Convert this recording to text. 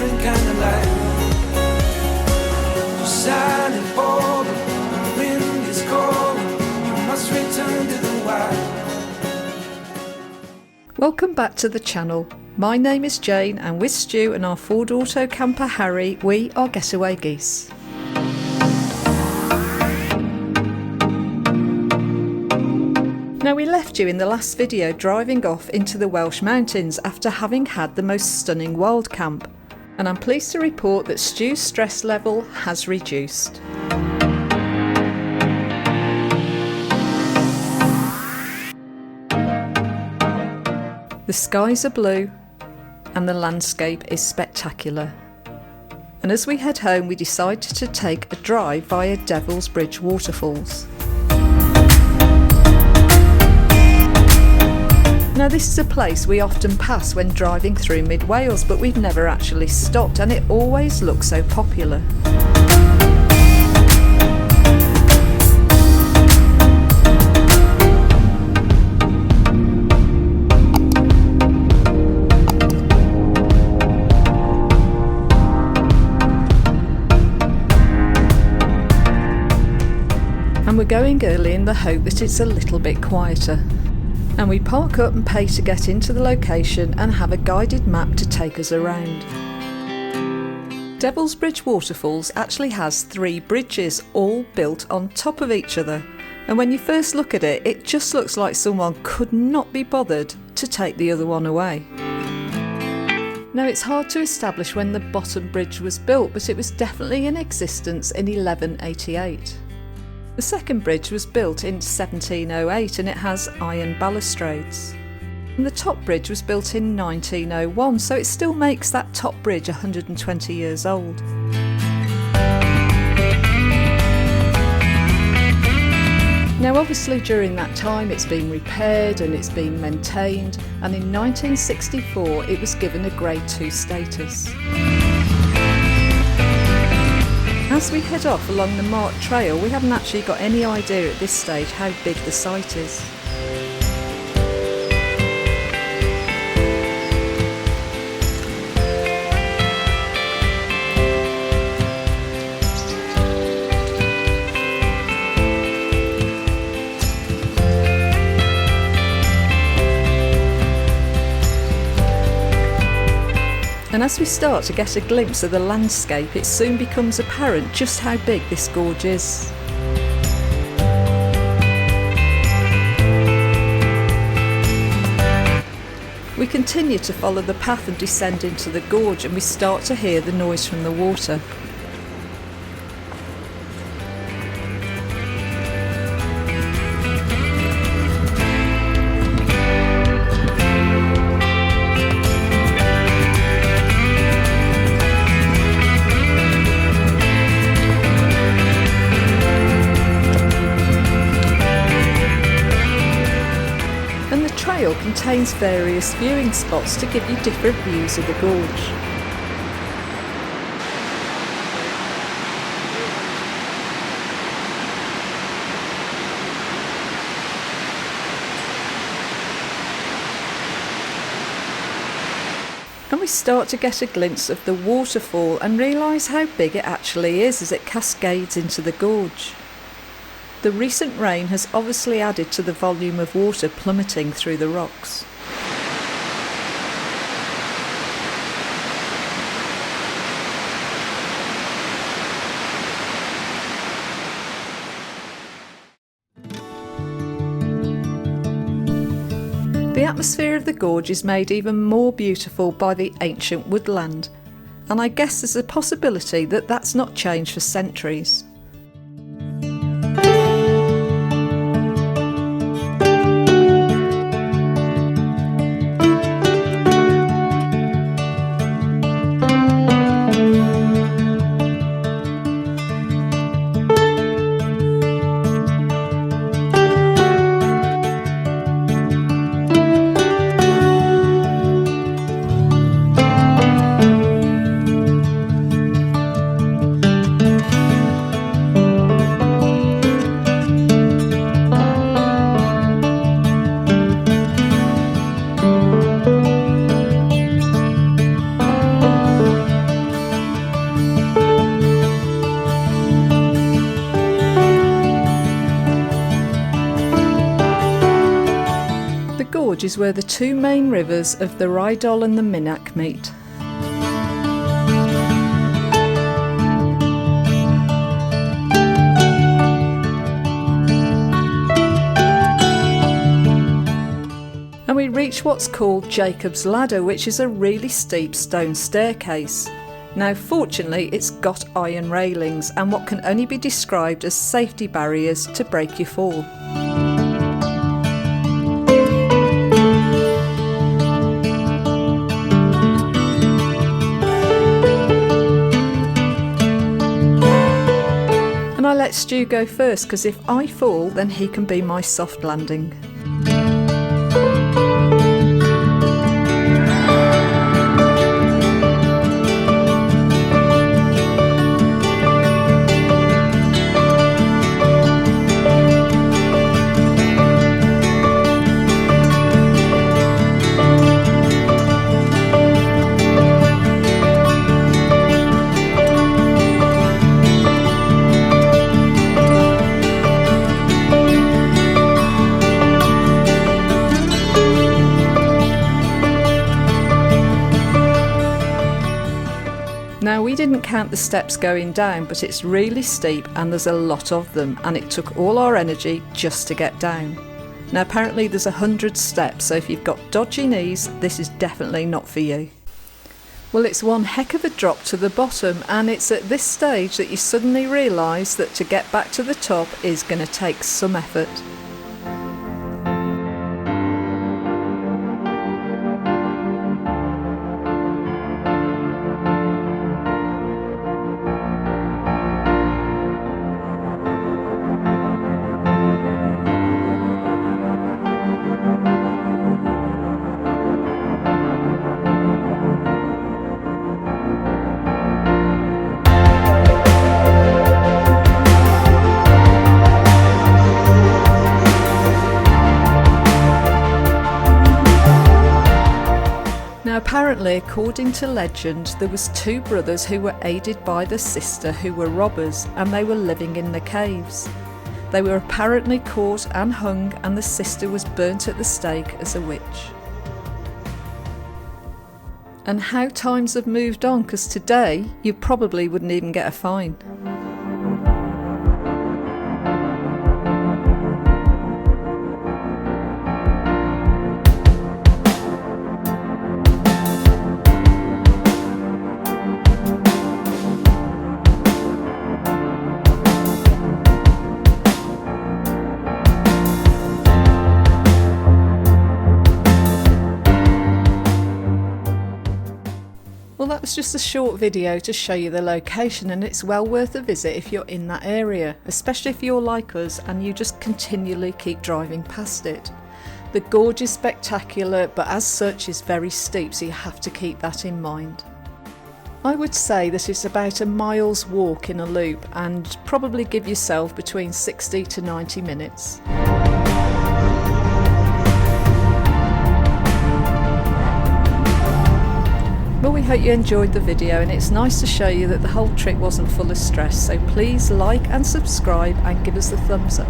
different kind of life. You're silent, bold, the wind is cold, you must return to the wild. Welcome back to the channel. My name is Jane, and with Stu and our Ford Auto camper Harry, we are Getaway Geese. Now, we left you in the last video driving off into the Welsh mountains after having had the most stunning wild camp, and I'm pleased to report that Stu's stress level has reduced. The skies are blue and the landscape is spectacular. And as we head home, we decided to take a drive via Bridge Waterfalls. Now, this is a place we often pass when driving through mid Wales, but we've never actually stopped, and it always looks so popular. And we're going early in the hope that it's a little bit quieter. And we park up and pay to get into the location and have a guided map to take us around. Bridge Waterfalls actually has 3 bridges all built on top of each other, and when you first look at it, it just looks like someone could not be bothered to take the other one away. Now, it's hard to establish when the bottom bridge was built, but it was definitely in existence in 1188. The second bridge was built in 1708 and it has iron balustrades. And the top bridge was built in 1901, so it still makes that top bridge 120 years old. Now, obviously during that time it's been repaired and it's been maintained, and in 1964 it was given a Grade 2 status. As we head off along the marked trail, we haven't actually got any idea at this stage how big the site is. And as we start to get a glimpse of the landscape, it soon becomes apparent just how big this gorge is. We continue to follow the path and descend into the gorge, and we start to hear the noise from the water. The trail contains various viewing spots to give you different views of the gorge. And we start to get a glimpse of the waterfall and realise how big it actually is as it cascades into the gorge. The recent rain has obviously added to the volume of water plummeting through the rocks. The atmosphere of the gorge is made even more beautiful by the ancient woodland, and I guess there's a possibility that that's not changed for centuries. Gorge is where the two main rivers of the Rydal and the Minack meet. And we reach what's called Jacob's Ladder, which is a really steep stone staircase. Now fortunately it's got iron railings and what can only be described as safety barriers to break your fall. And I let Stu go first because if I fall then he can be my soft landing. Now we didn't count the steps going down, but it's really steep and there's a lot of them, and it took all our energy just to get down. Now apparently there's 100 steps, so if you've got dodgy knees, this is definitely not for you. Well, it's one heck of a drop to the bottom, and it's at this stage that you suddenly realise that to get back to the top is going to take some effort. Now apparently, according to legend, there was two brothers who were aided by the sister who were robbers, and they were living in the caves. They were apparently caught and hung, and the sister was burnt at the stake as a witch. And how times have moved on, because today you probably wouldn't even get a fine. Well, that was just a short video to show you the location, and it's well worth a visit if you're in that area, especially if you're like us and you just continually keep driving past it. The gorge is spectacular, but as such is very steep, so you have to keep that in mind. I would say that it's about a mile's walk in a loop, and probably give yourself between 60 to 90 minutes. Well, we hope you enjoyed the video, and it's nice to show you that the whole trip wasn't full of stress, so please like and subscribe and give us a thumbs up.